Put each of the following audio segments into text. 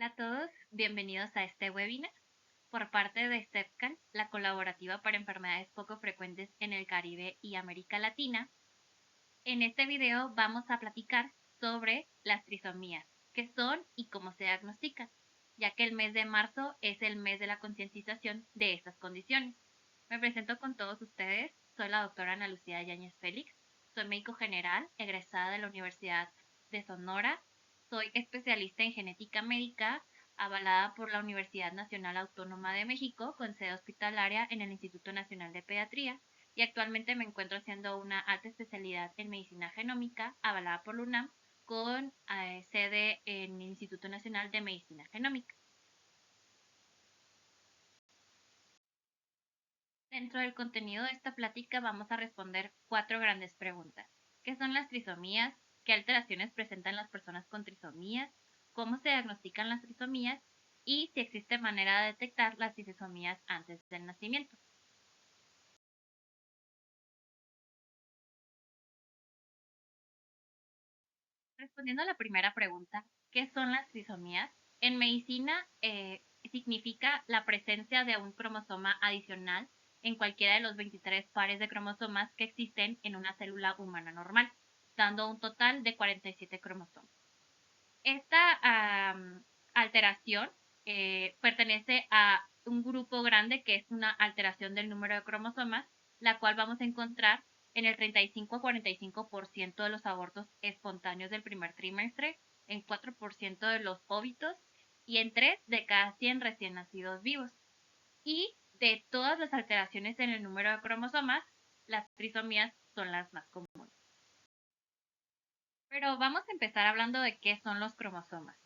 Hola a todos, bienvenidos a este webinar por parte de STEPCAN, la colaborativa para enfermedades poco frecuentes en el Caribe y América Latina. En este video vamos a platicar sobre las trisomías, qué son y cómo se diagnostican, ya que el mes de marzo es el mes de la concientización de estas condiciones. Me presento con todos ustedes, soy la doctora Ana Lucía Yáñez Félix, soy médico general, egresada de la Universidad de Sonora. Soy especialista en genética médica, avalada por la Universidad Nacional Autónoma de México, con sede hospitalaria en el Instituto Nacional de Pediatría, y actualmente me encuentro haciendo una alta especialidad en medicina genómica, avalada por la UNAM, con sede en el Instituto Nacional de Medicina Genómica. Dentro del contenido de esta plática vamos a responder 4 grandes preguntas. ¿Qué son las trisomías? ¿Qué alteraciones presentan las personas con trisomías? ¿Cómo se diagnostican las trisomías? Y si existe manera de detectar las trisomías antes del nacimiento. Respondiendo a la primera pregunta, ¿qué son las trisomías? En medicina significa la presencia de un cromosoma adicional en cualquiera de los 23 pares de cromosomas que existen en una célula humana normal, dando un total de 47 cromosomas. Esta alteración pertenece a un grupo grande que es una alteración del número de cromosomas, la cual vamos a encontrar en el 35 a 45% de los abortos espontáneos del primer trimestre, en 4% de los óbitos y en 3 de cada 100 recién nacidos vivos. Y de todas las alteraciones en el número de cromosomas, las trisomías son las más comunes. Pero vamos a empezar hablando de qué son los cromosomas.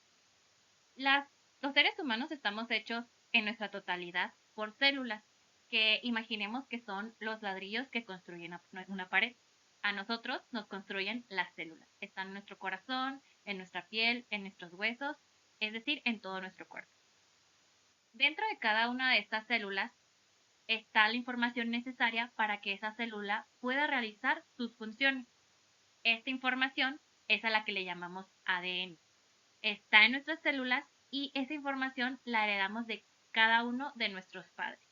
Los seres humanos estamos hechos en nuestra totalidad por células, que imaginemos que son los ladrillos que construyen una pared. A nosotros nos construyen las células. Están en nuestro corazón, en nuestra piel, en nuestros huesos, es decir, en todo nuestro cuerpo. Dentro de cada una de estas células está la información necesaria para que esa célula pueda realizar sus funciones. Esta información es a la que le llamamos ADN. Está en nuestras células y esa información la heredamos de cada uno de nuestros padres.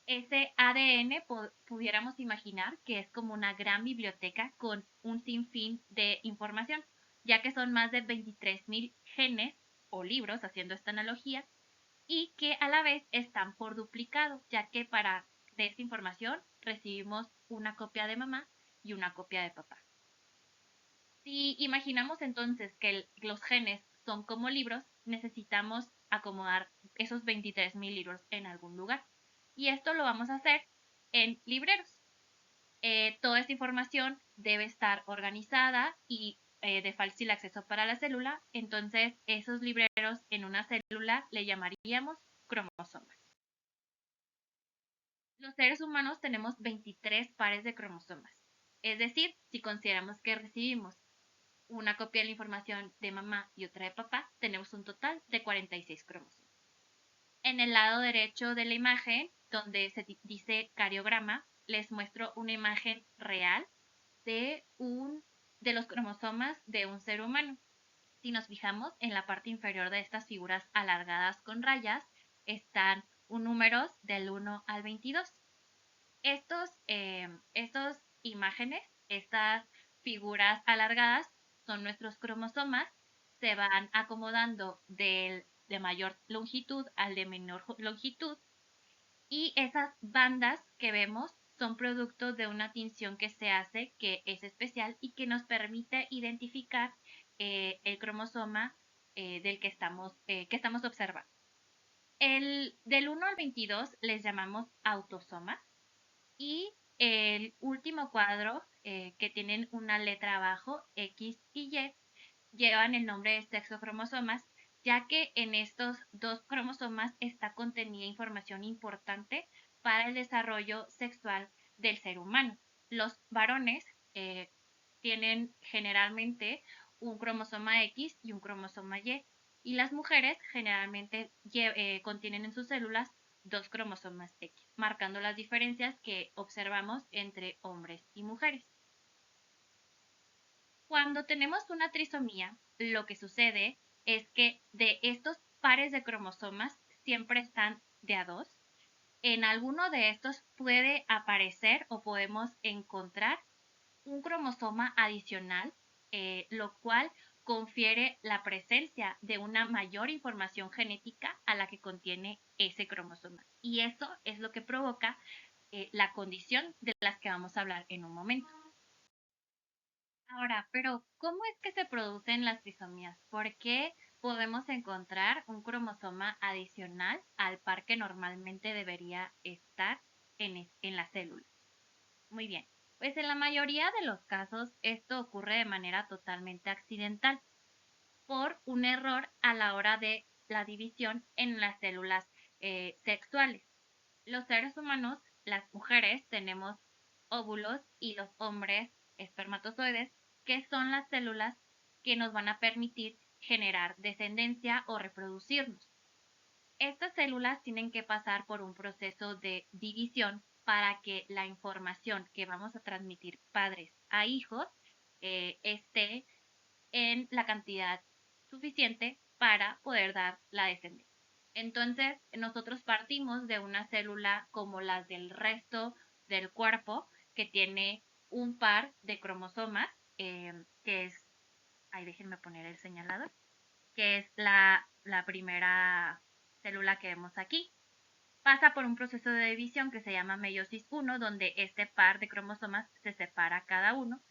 Ese ADN pudiéramos imaginar que es como una gran biblioteca con un sinfín de información, ya que son más de 23,000 genes o libros, haciendo esta analogía, y que a la vez están por duplicado, ya que de esta información recibimos una copia de mamá y una copia de papá. Si imaginamos entonces que los genes son como libros, necesitamos acomodar esos 23,000 libros en algún lugar. Y esto lo vamos a hacer en libreros. Toda esta información debe estar organizada y de fácil acceso para la célula. Entonces, esos libreros en una célula le llamaríamos cromosomas. Los seres humanos tenemos 23 pares de cromosomas. Es decir, si consideramos que recibimos una copia de la información de mamá y otra de papá, tenemos un total de 46 cromosomas. En el lado derecho de la imagen, donde se dice cariograma, les muestro una imagen real de los cromosomas de un ser humano. Si nos fijamos en la parte inferior de estas figuras alargadas con rayas, están números del 1 al 22. Estos imágenes, estas figuras alargadas, son nuestros cromosomas, se van acomodando de mayor longitud al de menor longitud, y esas bandas que vemos son productos de una tinción que se hace, que es especial y que nos permite identificar el cromosoma del que estamos observando. Del 1 al 22 les llamamos autosomas, y el último cuadro, que tienen una letra abajo, X y Y, llevan el nombre de sexocromosomas, ya que en estos dos cromosomas está contenida información importante para el desarrollo sexual del ser humano. Los varones tienen generalmente un cromosoma X y un cromosoma y las mujeres generalmente contienen en sus células dos cromosomas X, marcando las diferencias que observamos entre hombres y mujeres. Cuando tenemos una trisomía, lo que sucede es que de estos pares de cromosomas siempre están de a dos. En alguno de estos puede aparecer o podemos encontrar un cromosoma adicional, lo cual confiere la presencia de una mayor información genética a la que contiene ese cromosoma. Y eso es lo que provoca la condición de las que vamos a hablar en un momento. Ahora, pero ¿cómo es que se producen las trisomías? ¿Por qué podemos encontrar un cromosoma adicional al par que normalmente debería estar en la célula? Muy bien, pues en la mayoría de los casos esto ocurre de manera totalmente accidental por un error a la hora de la división en las células sexuales. Los seres humanos, las mujeres, tenemos óvulos y los hombres espermatozoides, que son las células que nos van a permitir generar descendencia o reproducirnos. Estas células tienen que pasar por un proceso de división para que la información que vamos a transmitir padres a hijos esté en la cantidad suficiente para poder dar la descendencia. Entonces, nosotros partimos de una célula como las del resto del cuerpo, que tiene un par de cromosomas, que es, ahí déjenme poner el señalador, que es la primera célula que vemos aquí. Pasa por un proceso de división que se llama meiosis 1, donde este par de cromosomas se separa cada uno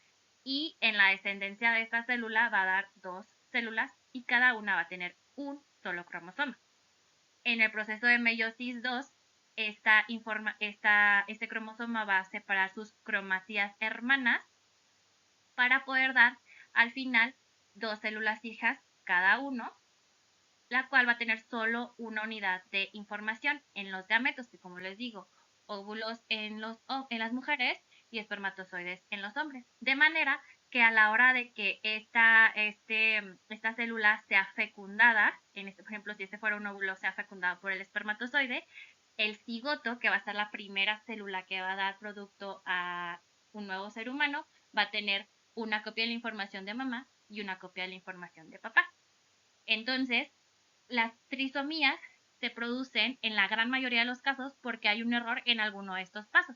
y en la descendencia de esta célula va a dar dos células y cada una va a tener un solo cromosoma. En el proceso de meiosis 2, este cromosoma va a separar sus cromatías hermanas para poder dar al final dos células hijas cada uno, la cual va a tener solo una unidad de información en los gametos, que como les digo, óvulos en las mujeres y espermatozoides en los hombres. De manera que a la hora de que esta célula sea fecundada, por ejemplo, si este fuera un óvulo, sea fecundado por el espermatozoide, el cigoto, que va a ser la primera célula que va a dar producto a un nuevo ser humano, va a tener una copia de la información de mamá y una copia de la información de papá. Entonces, las trisomías se producen en la gran mayoría de los casos porque hay un error en alguno de estos pasos.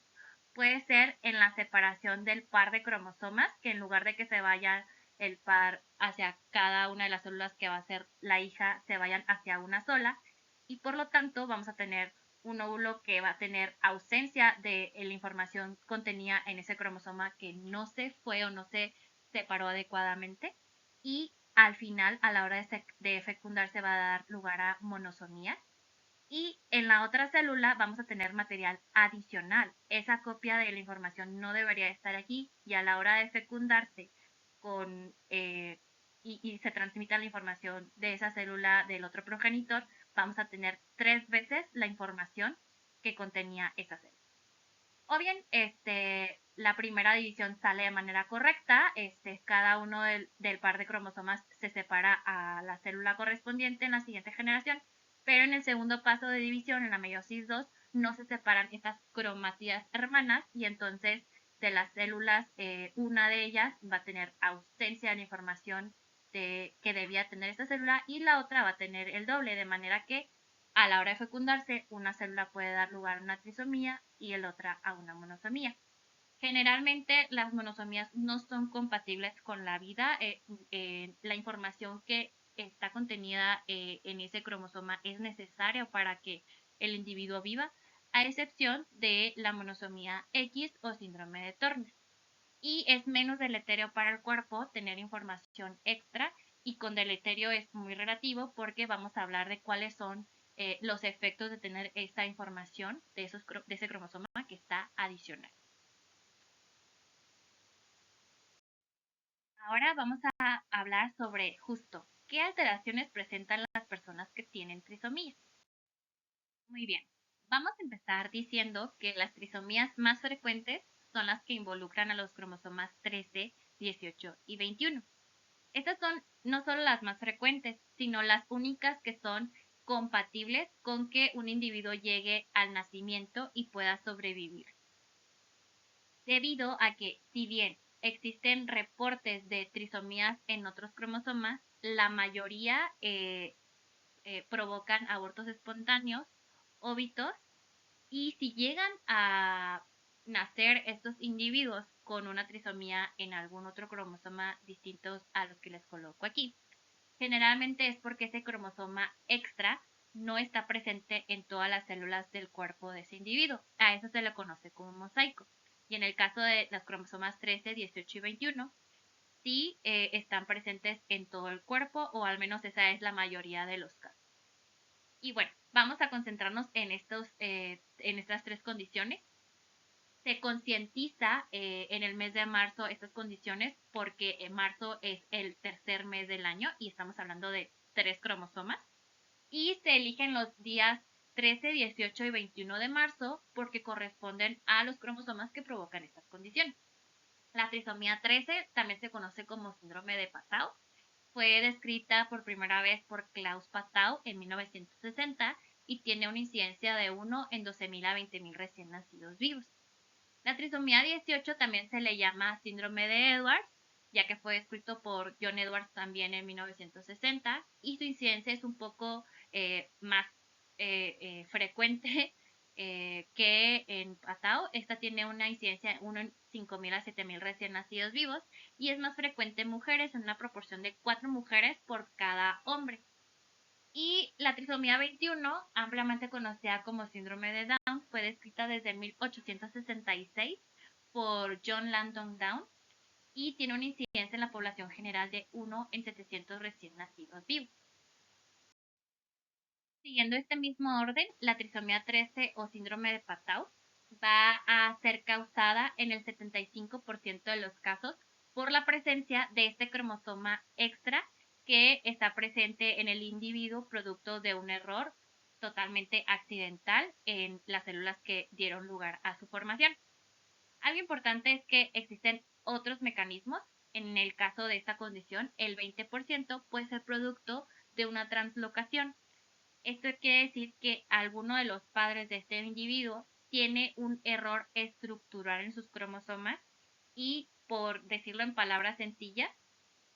Puede ser en la separación del par de cromosomas, que en lugar de que se vaya el par hacia cada una de las células que va a ser la hija, se vayan hacia una sola. Y por lo tanto vamos a tener un óvulo que va a tener ausencia de la información contenida en ese cromosoma que no se fue o no se separó adecuadamente. Y al final, a la hora de fecundar, se va a dar lugar a monosomía. Y en la otra célula vamos a tener material adicional. Esa copia de la información no debería estar aquí y a la hora de fecundarse y se transmita la información de esa célula del otro progenitor, vamos a tener 3 veces la información que contenía esa célula. O bien, la primera división sale de manera correcta, cada uno del par de cromosomas se separa a la célula correspondiente en la siguiente generación, pero en el segundo paso de división, en la meiosis 2, no se separan estas cromatías hermanas y entonces de las células, una de ellas va a tener ausencia de la información que debía tener esta célula y la otra va a tener el doble, de manera que a la hora de fecundarse, una célula puede dar lugar a una trisomía y el otra a una monosomía. Generalmente las monosomías no son compatibles con la vida. La información que está contenida en ese cromosoma es necesaria para que el individuo viva, a excepción de la monosomía X o síndrome de Turner. Y es menos deleterio para el cuerpo tener información extra y con deleterio es muy relativo porque vamos a hablar de cuáles son los efectos de tener esa información de ese cromosoma que está adicional. Ahora vamos a hablar sobre justo qué alteraciones presentan las personas que tienen trisomías. Muy bien, vamos a empezar diciendo que las trisomías más frecuentes son las que involucran a los cromosomas 13, 18 y 21. Estas son no solo las más frecuentes, sino las únicas que son compatibles con que un individuo llegue al nacimiento y pueda sobrevivir. Debido a que, si bien existen reportes de trisomías en otros cromosomas, la mayoría provocan abortos espontáneos, óbitos, y si llegan a nacer estos individuos con una trisomía en algún otro cromosoma distintos a los que les coloco aquí, generalmente es porque ese cromosoma extra no está presente en todas las células del cuerpo de ese individuo. A eso se le conoce como mosaico. Y en el caso de los cromosomas 13, 18 y 21, sí están presentes en todo el cuerpo, o al menos esa es la mayoría de los casos. Y bueno, vamos a concentrarnos en estas tres condiciones. Se concientiza en el mes de marzo estas condiciones porque en marzo es el tercer mes del año y estamos hablando de 3 cromosomas. Y se eligen los días 13, 18 y 21 de marzo porque corresponden a los cromosomas que provocan estas condiciones. La trisomía 13 también se conoce como síndrome de Patau. Fue descrita por primera vez por Klaus Patau en 1960 y tiene una incidencia de 1 en 12.000 a 20.000 recién nacidos vivos. La trisomía 18 también se le llama síndrome de Edwards, ya que fue descrito por John Edwards también en 1960, y su incidencia es un poco más frecuente que en Patau. Esta tiene una incidencia de 1 en 5.000 a 7.000 recién nacidos vivos y es más frecuente en mujeres, en una proporción de 4 mujeres por cada hombre. Y la trisomía 21, ampliamente conocida como síndrome de Down, fue descrita desde 1866 por John Langdon Down y tiene una incidencia en la población general de 1 en 700 recién nacidos vivos. Siguiendo este mismo orden, la trisomía 13 o síndrome de Patau va a ser causada en el 75% de los casos por la presencia de este cromosoma extra que está presente en el individuo producto de un error totalmente accidental en las células que dieron lugar a su formación. Algo importante es que existen otros mecanismos. En el caso de esta condición, el 20% puede ser producto de una translocación. Esto quiere decir que alguno de los padres de este individuo tiene un error estructural en sus cromosomas y, por decirlo en palabras sencillas,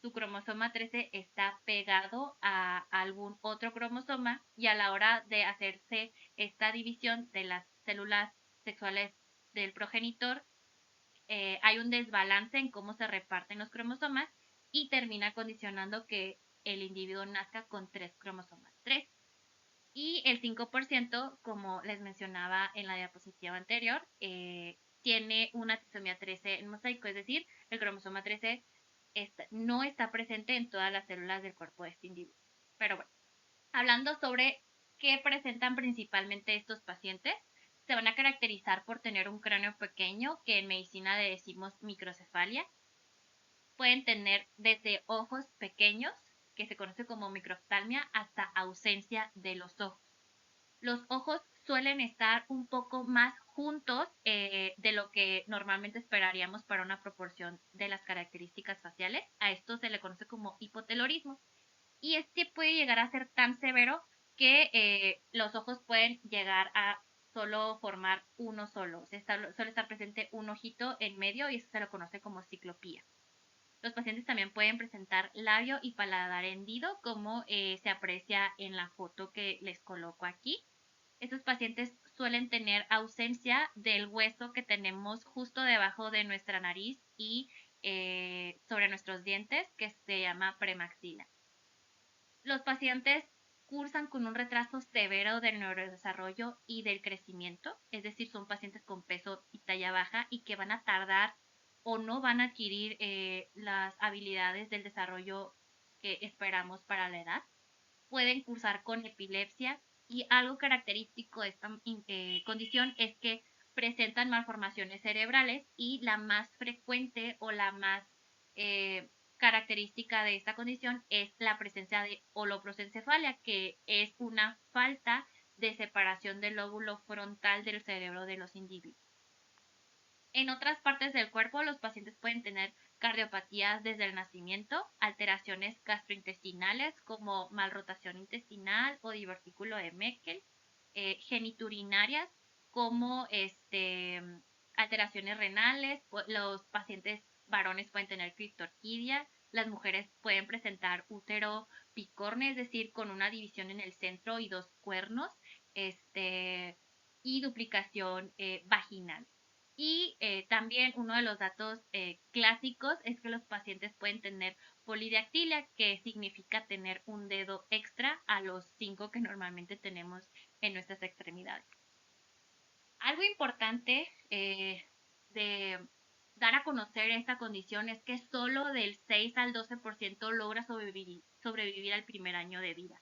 su cromosoma 13 está pegado a algún otro cromosoma y a la hora de hacerse esta división de las células sexuales del progenitor, hay un desbalance en cómo se reparten los cromosomas y termina condicionando que el individuo nazca con 3 cromosomas 3. Y el 5%, como les mencionaba en la diapositiva anterior, tiene una trisomía 13 en mosaico, es decir, el cromosoma 13 no está presente en todas las células del cuerpo de este individuo. Pero bueno, hablando sobre qué presentan principalmente estos pacientes, se van a caracterizar por tener un cráneo pequeño, que en medicina le decimos microcefalia. Pueden tener desde ojos pequeños, que se conoce como microftalmia, hasta ausencia de los ojos. Los ojos suelen estar un poco más juntos de lo que normalmente esperaríamos para una proporción de las características faciales. A esto se le conoce como hipotelorismo. Y este puede llegar a ser tan severo que los ojos pueden llegar a solo formar uno solo. Suele estar presente un ojito en medio y eso se lo conoce como ciclopía. Los pacientes también pueden presentar labio y paladar hendido, como se aprecia en la foto que les coloco aquí. Estos pacientes suelen tener ausencia del hueso que tenemos justo debajo de nuestra nariz y sobre nuestros dientes, que se llama premaxila. Los pacientes cursan con un retraso severo del neurodesarrollo y del crecimiento, es decir, son pacientes con peso y talla baja y que van a tardar o no van a adquirir las habilidades del desarrollo que esperamos para la edad. Pueden cursar con epilepsia y algo característico de esta condición es que presentan malformaciones cerebrales y la más frecuente o la más característica de esta condición es la presencia de holoprosencefalia, que es una falta de separación del lóbulo frontal del cerebro de los individuos. En otras partes del cuerpo, los pacientes pueden tener cardiopatías desde el nacimiento, alteraciones gastrointestinales como malrotación intestinal o divertículo de Meckel, geniturinarias como alteraciones renales. Los pacientes varones pueden tener criptorquidia, las mujeres pueden presentar útero picorne, es decir, con una división en el centro y dos cuernos, y duplicación vaginal. Y también uno de los datos clásicos es que los pacientes pueden tener polidactilia, que significa tener un dedo extra a los 5 que normalmente tenemos en nuestras extremidades. Algo importante de dar a conocer esta condición es que solo del 6 al 12% logra sobrevivir al primer año de vida.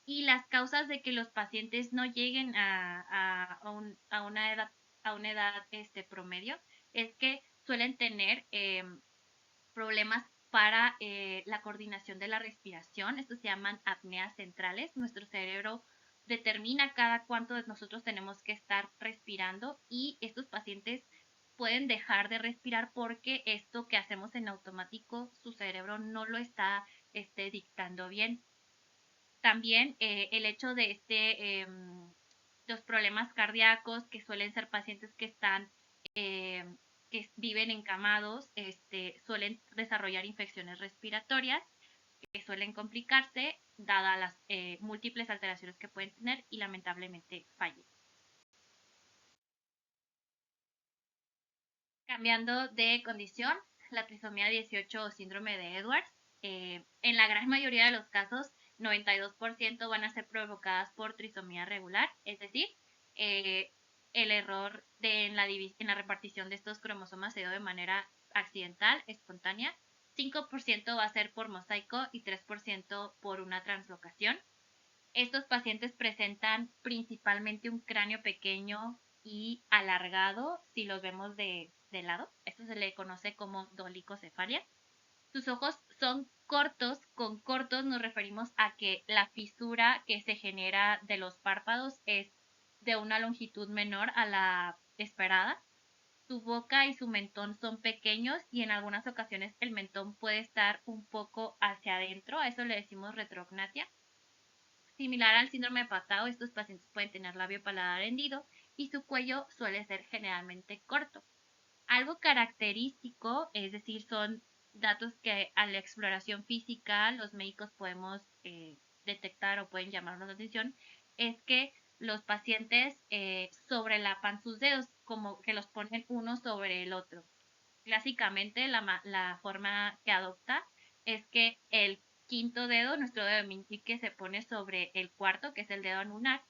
Y las causas de que los pacientes no lleguen a una edad promedio es que suelen tener problemas para la coordinación de la respiración. Estos se llaman apneas centrales. Nuestro cerebro determina cada cuánto nosotros tenemos que estar respirando y estos pacientes pueden dejar de respirar porque esto que hacemos en automático su cerebro no lo está dictando bien. También el hecho de los problemas cardíacos, que suelen ser pacientes que están que viven encamados, suelen desarrollar infecciones respiratorias que suelen complicarse dadas las múltiples alteraciones que pueden tener y lamentablemente fallecen. Cambiando de condición, la trisomía 18 o síndrome de Edwards, en la gran mayoría de los casos, 92% van a ser provocadas por trisomía regular, es decir, eh, el error en la repartición de estos cromosomas se dio de manera accidental, espontánea. 5% va a ser por mosaico y 3% por una translocación. Estos pacientes presentan principalmente un cráneo pequeño y alargado si los vemos de lado. Esto se le conoce como dolicocefalia. Sus ojos son cortos. Con cortos nos referimos a que la fisura que se genera de los párpados es de una longitud menor a la esperada. Su boca y su mentón son pequeños y en algunas ocasiones el mentón puede estar un poco hacia adentro. A eso le decimos retrognatia. Similar al síndrome de Patau, estos pacientes pueden tener labio paladar hendido y su cuello suele ser generalmente corto. Algo característico, es decir, son datos que a la exploración física los médicos podemos detectar o pueden llamarnos la atención, es que los pacientes sobrelapan sus dedos, como que los ponen uno sobre el otro. Clásicamente, la forma que adopta es que el quinto dedo, nuestro dedo meñique, se pone sobre el cuarto, que es el dedo anular,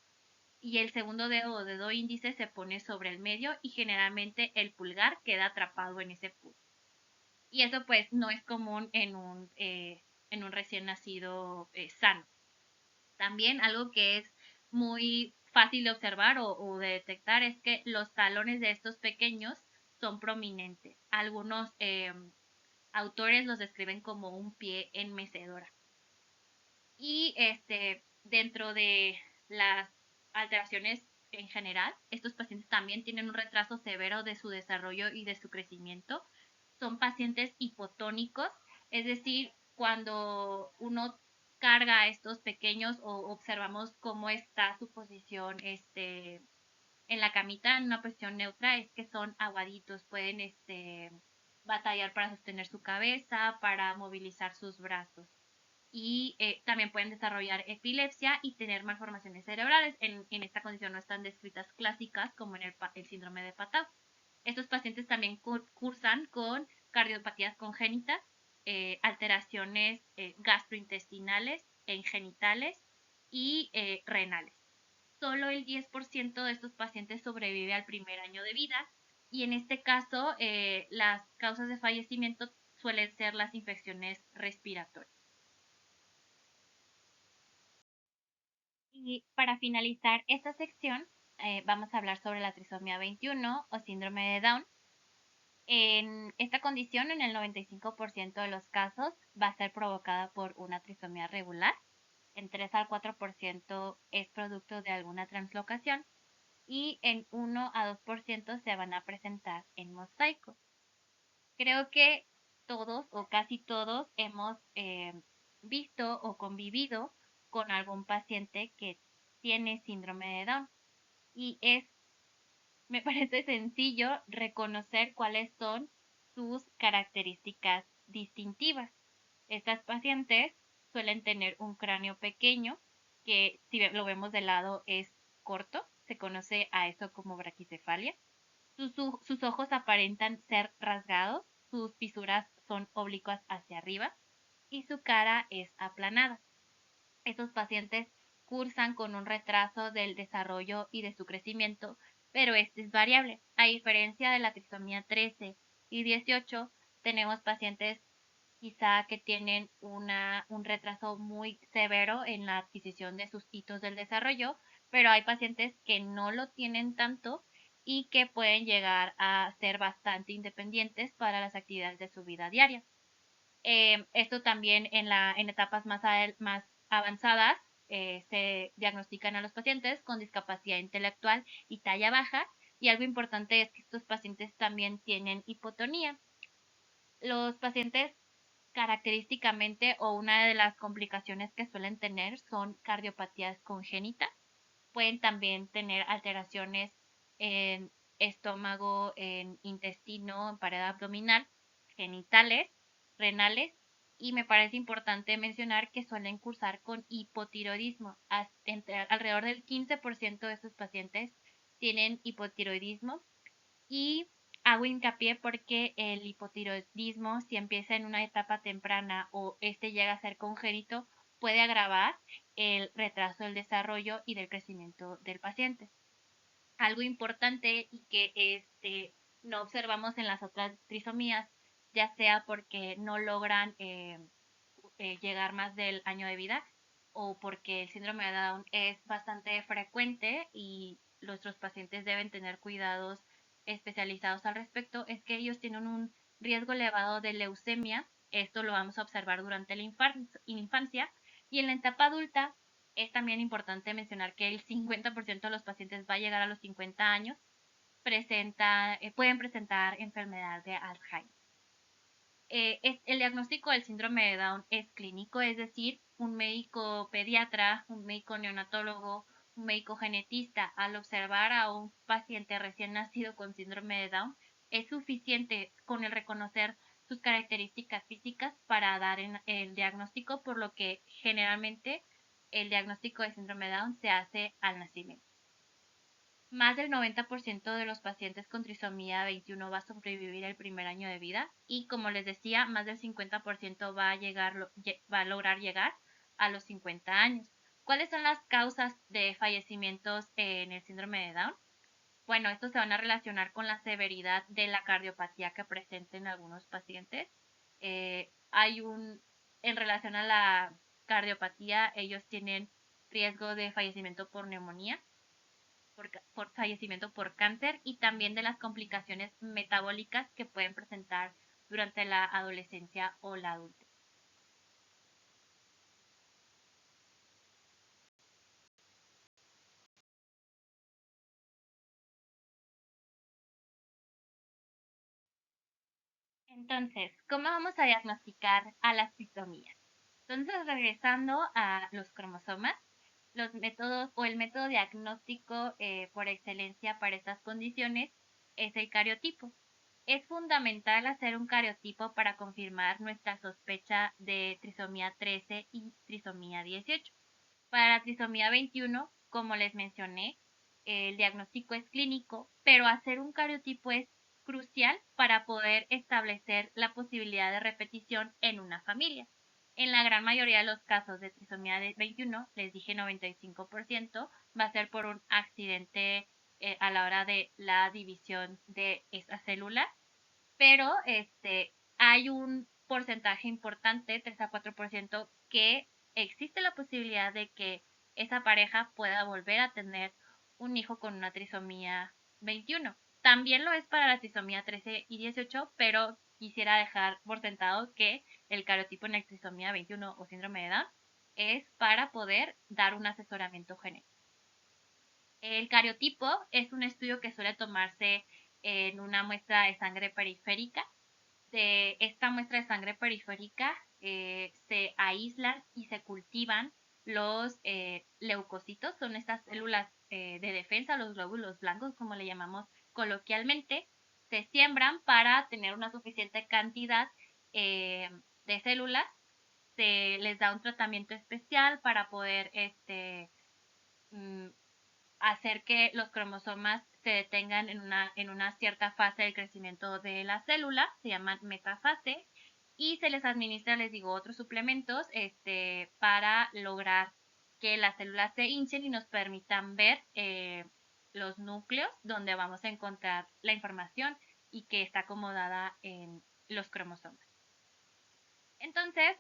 y el segundo dedo o dedo índice se pone sobre el medio y generalmente el pulgar queda atrapado en ese punto. Y eso pues no es común en un recién nacido sano. También algo que es muy fácil de observar o de detectar es que los talones de estos pequeños son prominentes. Algunos autores los describen como un pie en mecedora. Y dentro de las alteraciones en general, estos pacientes también tienen un retraso severo de su desarrollo y de su crecimiento. Son pacientes hipotónicos, es decir, cuando uno carga a estos pequeños o observamos cómo está su posición en la camita en una posición neutra, es que son aguaditos, pueden batallar para sostener su cabeza, para movilizar sus brazos y también pueden desarrollar epilepsia y tener malformaciones cerebrales. En esta condición no están descritas clásicas como en el síndrome de Patau. Estos pacientes también cursan con cardiopatías congénitas, alteraciones gastrointestinales, genitales y renales. Solo el 10% de estos pacientes sobrevive al primer año de vida y en este caso las causas de fallecimiento suelen ser las infecciones respiratorias. Y para finalizar esta sección, vamos a hablar sobre la trisomía 21 o síndrome de Down. En esta condición, en el 95% de los casos, va a ser provocada por una trisomía regular. En 3 al 4% es producto de alguna translocación y en 1 a 2% se van a presentar en mosaico. Creo que todos o casi todos hemos visto o convivido con algún paciente que tiene síndrome de Down y me parece sencillo reconocer cuáles son sus características distintivas. Estas pacientes suelen tener un cráneo pequeño, que si lo vemos de lado es corto, se conoce a eso como braquicefalia. Sus ojos aparentan ser rasgados, sus fisuras son oblicuas hacia arriba y su cara es aplanada. Estos pacientes cursan con un retraso del desarrollo y de su crecimiento, pero este es variable. A diferencia de la trisomía 13 y 18, tenemos pacientes quizá que tienen un retraso muy severo en la adquisición de sus hitos del desarrollo, pero hay pacientes que no lo tienen tanto y que pueden llegar a ser bastante independientes para las actividades de su vida diaria. Esto también en etapas más avanzadas se diagnostican a los pacientes con discapacidad intelectual y talla baja, y algo importante es que estos pacientes también tienen hipotonía. Los pacientes característicamente o una de las complicaciones que suelen tener son cardiopatías congénitas. Pueden también tener alteraciones en estómago, en intestino, en pared abdominal, genitales, renales, y me parece importante mencionar que suelen cursar con hipotiroidismo. Alrededor del 15% de estos pacientes tienen hipotiroidismo, y hago hincapié porque el hipotiroidismo, si empieza en una etapa temprana o este llega a ser congénito, puede agravar el retraso del desarrollo y del crecimiento del paciente. Algo importante y que no observamos en las otras trisomías, ya sea porque no logran llegar más del año de vida o porque el síndrome de Down es bastante frecuente y nuestros pacientes deben tener cuidados especializados al respecto, es que ellos tienen un riesgo elevado de leucemia. Esto lo vamos a observar durante la infancia, y en la etapa adulta es también importante mencionar que el 50% de los pacientes va a llegar a los 50 años, pueden presentar enfermedad de Alzheimer. El diagnóstico del síndrome de Down es clínico, es decir, un médico pediatra, un médico neonatólogo, un médico genetista, al observar a un paciente recién nacido con síndrome de Down, es suficiente con el reconocer sus características físicas para dar el diagnóstico, por lo que generalmente el diagnóstico de síndrome de Down se hace al nacimiento. Más del 90% de los pacientes con trisomía 21 va a sobrevivir el primer año de vida, y como les decía, más del 50% va a lograr llegar a los 50 años. ¿Cuáles son las causas de fallecimientos en el síndrome de Down? Bueno, estos se van a relacionar con la severidad de la cardiopatía que presenten algunos pacientes. En relación a la cardiopatía, ellos tienen riesgo de fallecimiento por neumonía, por fallecimiento por cáncer, y también de las complicaciones metabólicas que pueden presentar durante la adolescencia o la adultez. Entonces, ¿cómo vamos a diagnosticar a las trisomías? Entonces, regresando a los cromosomas, los métodos o el método diagnóstico por excelencia para estas condiciones es el cariotipo. Es fundamental hacer un cariotipo para confirmar nuestra sospecha de trisomía 13 y trisomía 18. Para la trisomía 21, como les mencioné, el diagnóstico es clínico, pero hacer un cariotipo es crucial para poder establecer la posibilidad de repetición en una familia. En la gran mayoría de los casos de trisomía 21, les dije 95%, va a ser por un accidente a la hora de la división de esa célula, pero hay un porcentaje importante, 3 a 4%, que existe la posibilidad de que esa pareja pueda volver a tener un hijo con una trisomía 21. También lo es para la trisomía 13 y 18, pero quisiera dejar por sentado que el cariotipo en la trisomía 21 o síndrome de Down es para poder dar un asesoramiento genético. El cariotipo es un estudio que suele tomarse en una muestra de sangre periférica. De esta muestra de sangre periférica se aíslan y se cultivan los leucocitos, son estas células de defensa, los glóbulos blancos, como le llamamos coloquialmente, se siembran para tener una suficiente cantidad de células. Se les da un tratamiento especial para poder mm, hacer que los cromosomas se detengan en una cierta fase del crecimiento de la célula, se llaman metafase, y se les administra, les digo, otros suplementos para lograr que las células se hinchen y nos permitan ver los núcleos donde vamos a encontrar la información y que está acomodada en los cromosomas. Entonces,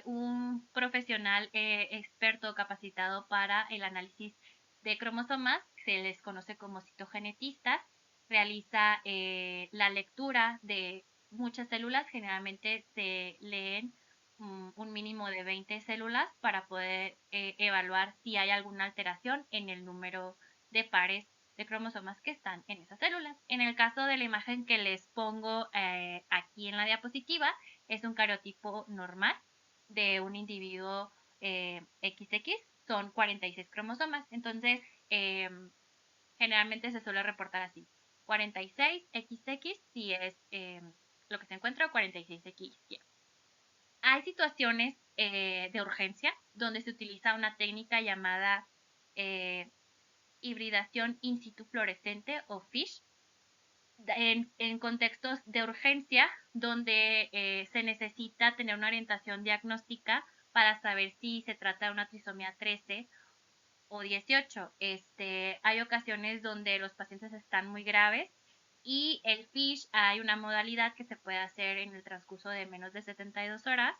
un profesional experto capacitado para el análisis de cromosomas, se les conoce como citogenetistas, realiza la lectura de muchas células, generalmente se leen un mínimo de 20 células para poder evaluar si hay alguna alteración en el número de pares de cromosomas que están en esas células. En el caso de la imagen que les pongo aquí en la diapositiva, es un cariotipo normal de un individuo XX, son 46 cromosomas. Entonces, generalmente se suele reportar así: 46 XX si es lo que se encuentra, 46 XY. Hay situaciones de urgencia donde se utiliza una técnica llamada hibridación in situ fluorescente o FISH, en contextos de urgencia donde se necesita tener una orientación diagnóstica para saber si se trata de una trisomía 13 o 18. Hay ocasiones donde los pacientes están muy graves y el FISH hay una modalidad que se puede hacer en el transcurso de menos de 72 horas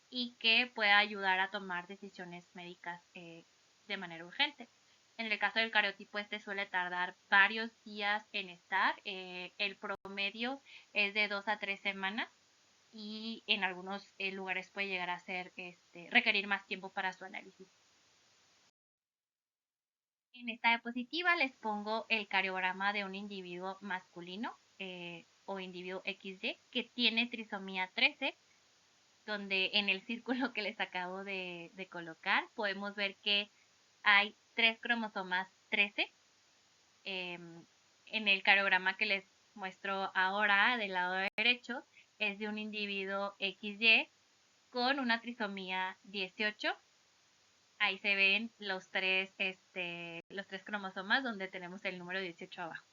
y que puede ayudar a tomar decisiones médicas de manera urgente. En el caso del cariotipo, suele tardar varios días en estar. El promedio es de 2 a 3 semanas y en algunos lugares puede llegar a ser requerir más tiempo para su análisis. En esta diapositiva les pongo el cariograma de un individuo masculino o individuo XY que tiene trisomía 13, donde en el círculo que les acabo de colocar podemos ver que hay 3 cromosomas 13. En el cariograma que les muestro ahora del lado derecho es de un individuo XY con una trisomía 18. Ahí se ven los tres cromosomas donde tenemos el número 18 abajo.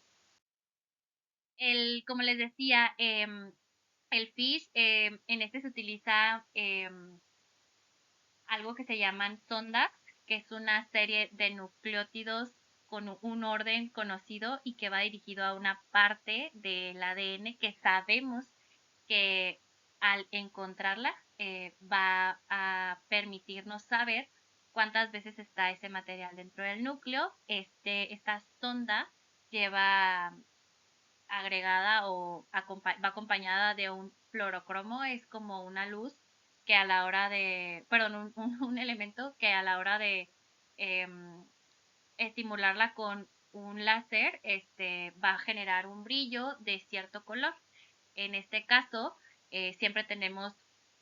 Como les decía, el FISH, en se utiliza algo que se llaman sondas, que es una serie de nucleótidos con un orden conocido y que va dirigido a una parte del ADN que sabemos que al encontrarla va a permitirnos saber cuántas veces está ese material dentro del núcleo. Esta sonda lleva agregada o va acompañada de un fluorocromo, es como una luz que a la hora de, perdón, un elemento que a la hora de estimularla con un láser, va a generar un brillo de cierto color. En este caso, siempre tenemos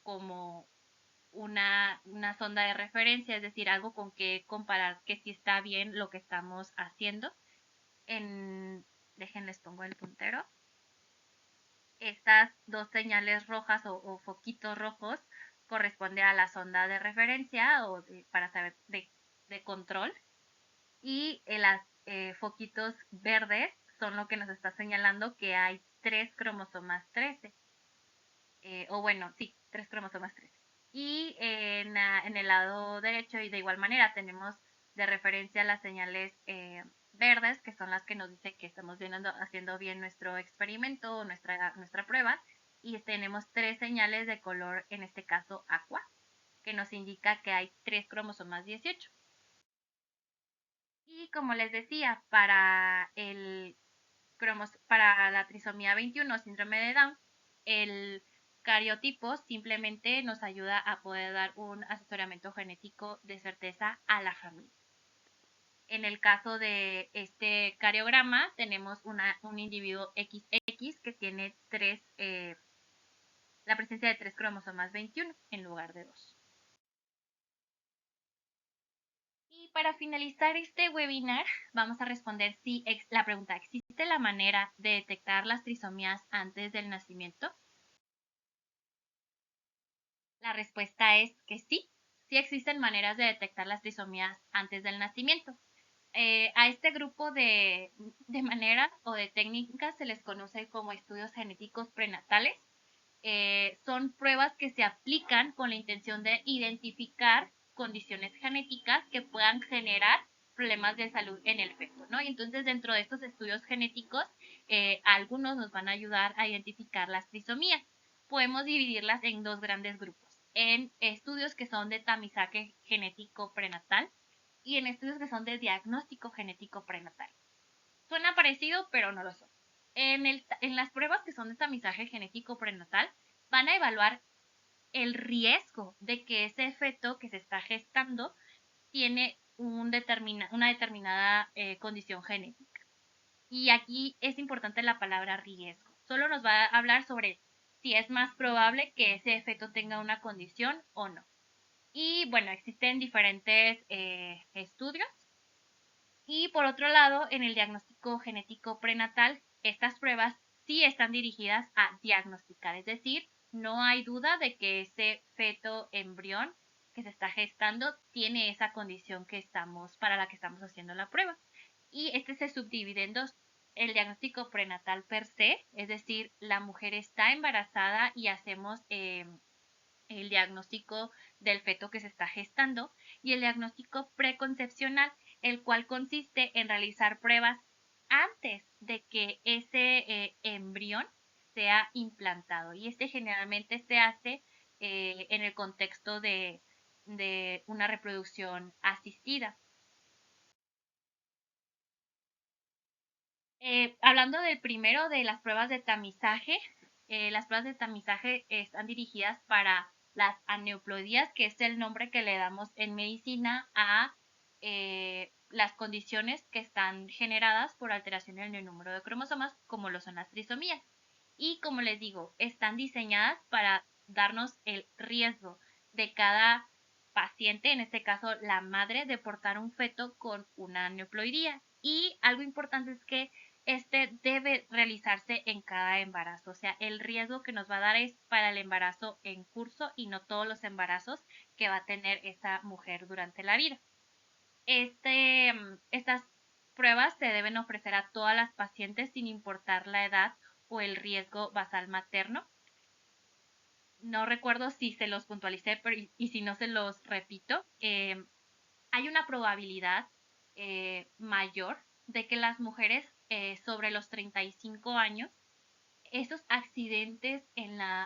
como una sonda de referencia, es decir, algo con que comparar que si está bien lo que estamos haciendo. Déjenles pongo el puntero. Estas dos señales rojas o foquitos rojos corresponden a la sonda de referencia o para saber de control, y las foquitos verdes son lo que nos está señalando que hay 3 cromosomas 13. O bueno, sí, 3 cromosomas 13. Y en el lado derecho, y de igual manera, tenemos de referencia las señales verdes, que son las que nos dicen que estamos haciendo bien nuestro experimento o nuestra prueba. Y tenemos 3 señales de color, en este caso aqua, que nos indica que hay 3 cromosomas 18. Y como les decía, para la trisomía 21, síndrome de Down, el cariotipo simplemente nos ayuda a poder dar un asesoramiento genético de certeza a la familia. En el caso de este cariograma, tenemos un individuo XX que tiene la presencia de 3 cromosomas 21 en lugar de 2. Y Para finalizar este webinar, vamos a responder si la pregunta, ¿existe la manera de detectar las trisomías antes del nacimiento? La respuesta es que sí, sí existen maneras de detectar las trisomías antes del nacimiento. A este grupo de maneras o de técnicas se les conoce como estudios genéticos prenatales. Son pruebas que se aplican con la intención de identificar condiciones genéticas que puedan generar problemas de salud en el feto, ¿no? Y entonces dentro de estos estudios genéticos, algunos nos van a ayudar a identificar las trisomías. Podemos dividirlas en dos grandes grupos, en estudios que son de tamizaje genético prenatal y en estudios que son de diagnóstico genético prenatal. Suena parecido, pero no lo son. En las pruebas que son de tamizaje genético prenatal, van a evaluar el riesgo de que ese feto que se está gestando tiene una determinada condición genética. Y aquí es importante la palabra riesgo. Solo nos va a hablar sobre si es más probable que ese feto tenga una condición o no. Y bueno, existen diferentes estudios. Y por otro lado, en el diagnóstico genético prenatal, estas pruebas sí están dirigidas a diagnosticar, es decir, no hay duda de que ese feto embrión que se está gestando tiene esa condición para la que estamos haciendo la prueba. Y este se subdivide en dos. El diagnóstico prenatal per se, es decir, la mujer está embarazada y hacemos el diagnóstico del feto que se está gestando, y el diagnóstico preconcepcional, el cual consiste en realizar pruebas antes de que ese embrión sea implantado. Y este generalmente se hace en el contexto de una reproducción asistida. Hablando del primero, de las pruebas de tamizaje, las pruebas de tamizaje están dirigidas para las aneuploidías, que es el nombre que le damos en medicina a las condiciones que están generadas por alteración en el número de cromosomas, como lo son las trisomías. Y como les digo, están diseñadas para darnos el riesgo de cada paciente, en este caso la madre, de portar un feto con una aneuploidía. Y algo importante es que este debe realizarse en cada embarazo. O sea, el riesgo que nos va a dar es para el embarazo en curso y no todos los embarazos que va a tener esa mujer durante la vida. Estas pruebas se deben ofrecer a todas las pacientes sin importar la edad o el riesgo basal materno. No recuerdo si se los puntualicé, pero y si no se los repito. Hay una probabilidad mayor de que las mujeres sobre los 35 años, esos accidentes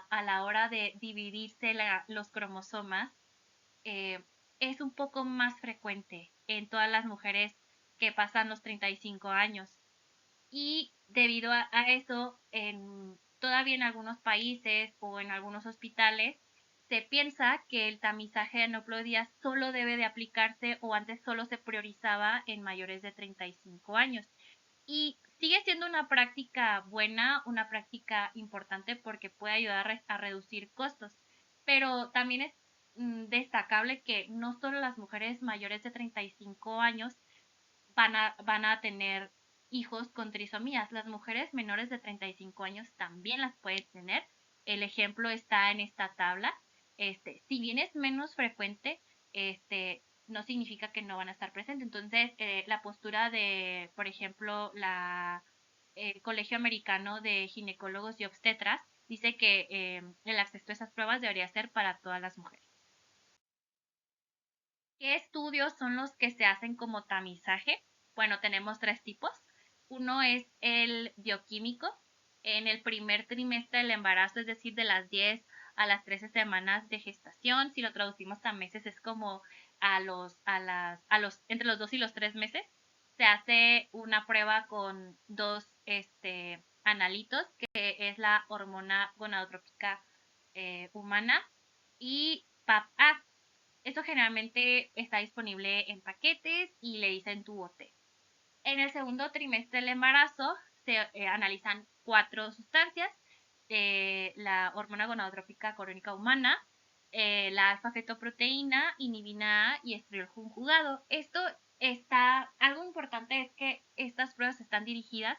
a la hora de dividirse los cromosomas, es un poco más frecuente en todas las mujeres que pasan los 35 años. Y debido a eso, todavía en algunos países o en algunos hospitales, se piensa que el tamizaje de aneuploidías solo debe de aplicarse o antes solo se priorizaba en mayores de 35 años. Y sigue siendo una práctica buena, una práctica importante porque puede ayudar a reducir costos. Pero también es destacable que no solo las mujeres mayores de 35 años van a tener hijos con trisomías. Las mujeres menores de 35 años también las pueden tener. El ejemplo está en esta tabla. Si bien es menos frecuente, no significa que no van a estar presentes. Entonces, la postura de, por ejemplo, el Colegio Americano de Ginecólogos y Obstetras dice que el acceso a esas pruebas debería ser para todas las mujeres. ¿Qué estudios son los que se hacen como tamizaje? Bueno, tenemos tres tipos. Uno es el bioquímico. En el primer trimestre del embarazo, es decir, de las 10 a las 13 semanas de gestación. Si lo traducimos a meses, es como entre los 2 y los 3 meses. Se hace una prueba con dos analitos, que es la hormona gonadotrópica humana y PAP-A. Esto generalmente está disponible en paquetes y le dicen tubo T. En el segundo trimestre del embarazo se analizan 4 sustancias: la hormona gonadotrópica corónica humana, la alfa-fetoproteína, inhibina A y estriol conjugado. Esto está, algo importante es que estas pruebas están dirigidas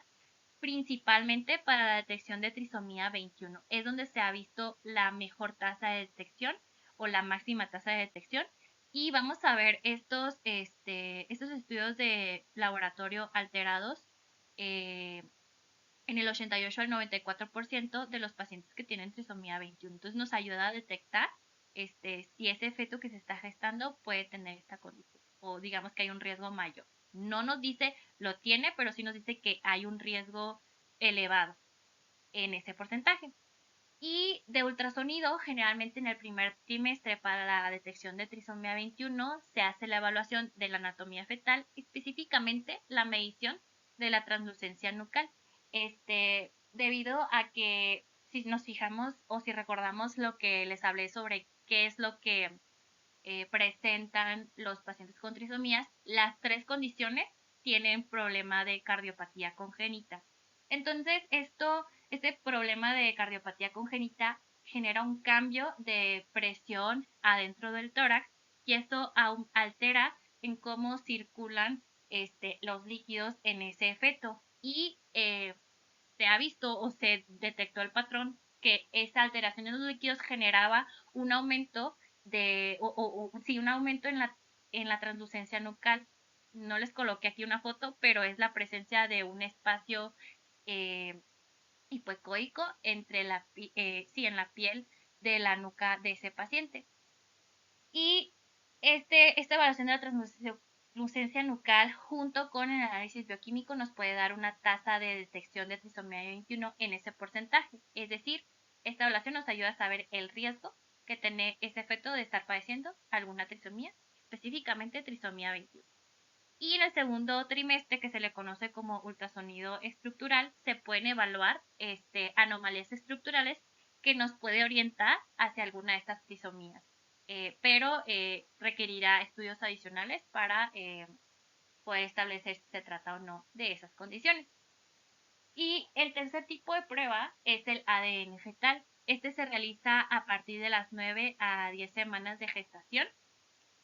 principalmente para la detección de trisomía 21. Es donde se ha visto la mejor tasa de detección o la máxima tasa de detección. Y vamos a ver estos estudios de laboratorio alterados en el 88 al 94% de los pacientes que tienen trisomía 21. Entonces nos ayuda a detectar si ese feto que se está gestando puede tener esta condición o digamos que hay un riesgo mayor. No nos dice lo tiene, pero sí nos dice que hay un riesgo elevado en ese porcentaje. Y de ultrasonido, generalmente en el primer trimestre para la detección de trisomía 21 se hace la evaluación de la anatomía fetal, específicamente la medición de la translucencia nucal. Debido a que si nos fijamos o si recordamos lo que les hablé sobre qué es lo que presentan los pacientes con trisomías, las tres condiciones tienen problema de cardiopatía congénita. Entonces, este problema de cardiopatía congénita genera un cambio de presión adentro del tórax y esto altera en cómo circulan los líquidos en ese feto. Y se ha visto o se detectó el patrón que esa alteración en los líquidos generaba un aumento sí, un aumento en la translucencia nucal. No les coloqué aquí una foto, pero es la presencia de un espacio eh, hipoecoico en la piel de la nuca de ese paciente. Y esta evaluación de la translucencia nucal junto con el análisis bioquímico nos puede dar una tasa de detección de trisomía 21 en ese porcentaje. Es decir, esta evaluación nos ayuda a saber el riesgo que tiene ese efecto de estar padeciendo alguna trisomía, específicamente trisomía 21. Y en el segundo trimestre, que se le conoce como ultrasonido estructural, se pueden evaluar anomalías estructurales que nos puede orientar hacia alguna de estas trisomías. Pero requerirá estudios adicionales para poder establecer si se trata o no de esas condiciones. Y el tercer tipo de prueba es el ADN fetal. Este se realiza a partir de las 9 a 10 semanas de gestación.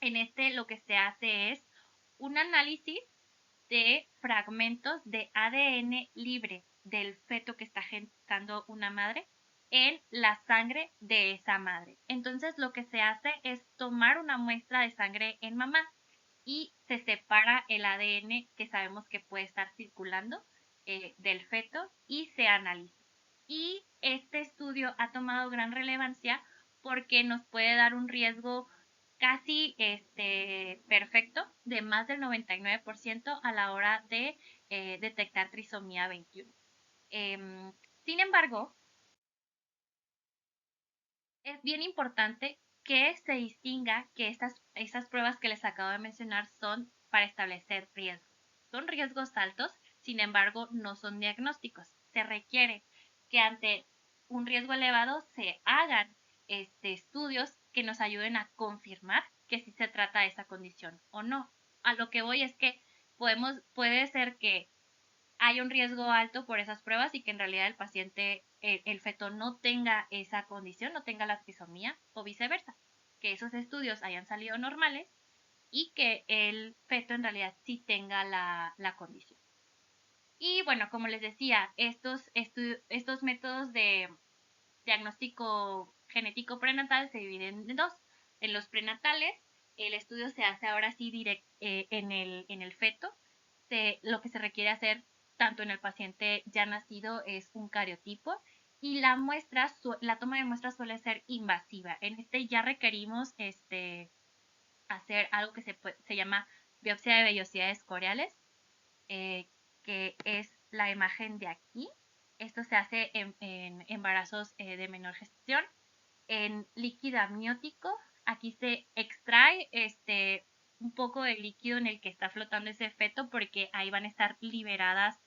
En lo que se hace es un análisis de fragmentos de ADN libre del feto que está gestando una madre en la sangre de esa madre. Entonces lo que se hace es tomar una muestra de sangre en mamá y se separa el ADN que sabemos que puede estar circulando del feto y se analiza. Y este estudio ha tomado gran relevancia porque nos puede dar un riesgo casi perfecto de más del 99% a la hora de detectar trisomía 21. Sin embargo, es bien importante que se distinga que estas pruebas que les acabo de mencionar son para establecer riesgos. Son riesgos altos, sin embargo, no son diagnósticos. Se requiere que ante un riesgo elevado se hagan estudios que nos ayuden a confirmar que sí se trata de esa condición o no. A lo que voy es que puede ser que hay un riesgo alto por esas pruebas y que en realidad el paciente, el feto no tenga esa condición, no tenga la trisomía o viceversa, que esos estudios hayan salido normales y que el feto en realidad sí tenga la condición. Y bueno, como les decía, estos métodos de diagnóstico genético prenatal se dividen en dos. En los prenatales, el estudio se hace ahora sí en el feto. Lo que se requiere hacer tanto en el paciente ya nacido es un cariotipo y la toma de muestras suele ser invasiva. En este ya requerimos hacer algo que se llama biopsia de vellosidades coreales, eh, que es la imagen de aquí. Esto se hace en embarazos de menor gestación. En líquido amniótico, aquí se extrae un poco del líquido en el que está flotando ese feto porque ahí van a estar liberadas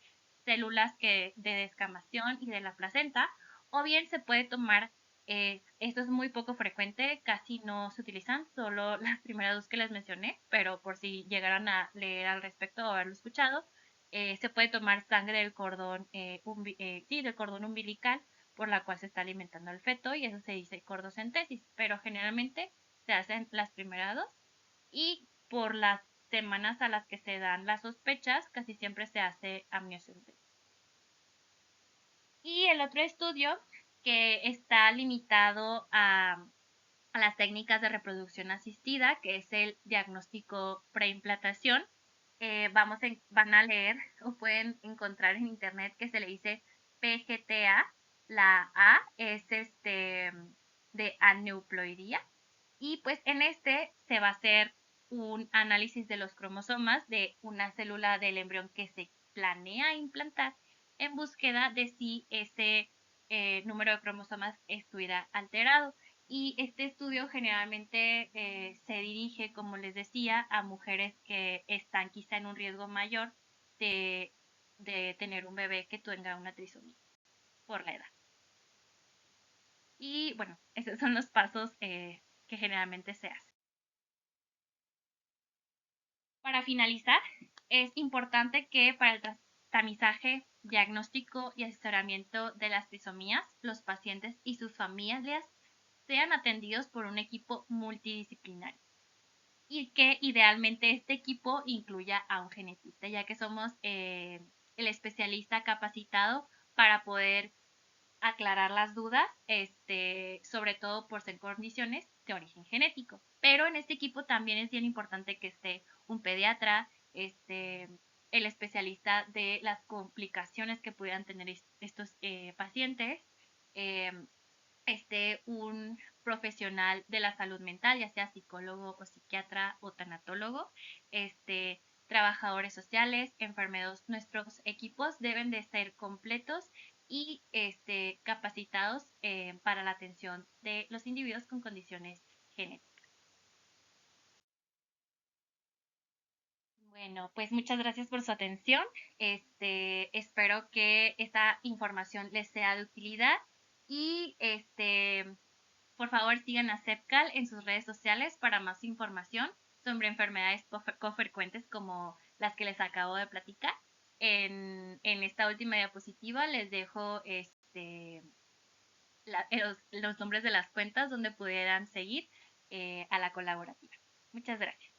células de descamación y de la placenta. O bien se puede tomar, esto es muy poco frecuente, casi no se utilizan, solo las primeras dos que les mencioné, pero por si llegaran a leer al respecto o haberlo escuchado, se puede tomar sangre del cordón, del cordón umbilical por la cual se está alimentando el feto y eso se dice cordocentesis, pero generalmente se hacen las primeras dos y por las semanas a las que se dan las sospechas casi siempre se hace amniocentesis. Y el otro estudio que está limitado a las técnicas de reproducción asistida, que es el diagnóstico preimplantación, van a leer o pueden encontrar en internet que se le dice PGTA. La A es de aneuploidía y pues en este se va a hacer un análisis de los cromosomas de una célula del embrión que se planea implantar en búsqueda de si ese número de cromosomas estuviera alterado. Y este estudio generalmente se dirige, como les decía, a mujeres que están quizá en un riesgo mayor de, de tener un bebé que tenga una trisomía por la edad. Y bueno, esos son los pasos que generalmente se hacen. Para finalizar, es importante que para el tamizaje, diagnóstico y asesoramiento de las trisomías, los pacientes y sus familias sean atendidos por un equipo multidisciplinario y que idealmente este equipo incluya a un genetista, ya que somos el especialista capacitado para poder aclarar las dudas, sobre todo por ser condiciones de origen genético. Pero en este equipo también es bien importante que esté un pediatra, el especialista de las complicaciones que pudieran tener estos pacientes, eh, un profesional de la salud mental, ya sea psicólogo o psiquiatra o tanatólogo, trabajadores sociales, enfermeros. Nuestros equipos deben de ser completos y capacitados para la atención de los individuos con condiciones genéticas. Bueno, pues muchas gracias por su atención. Espero que esta información les sea de utilidad y por favor sigan a CEPCAL en sus redes sociales para más información sobre enfermedades cofrecuentes como las que les acabo de platicar. En esta última diapositiva les dejo los nombres de las cuentas donde pudieran seguir a la colaborativa. Muchas gracias.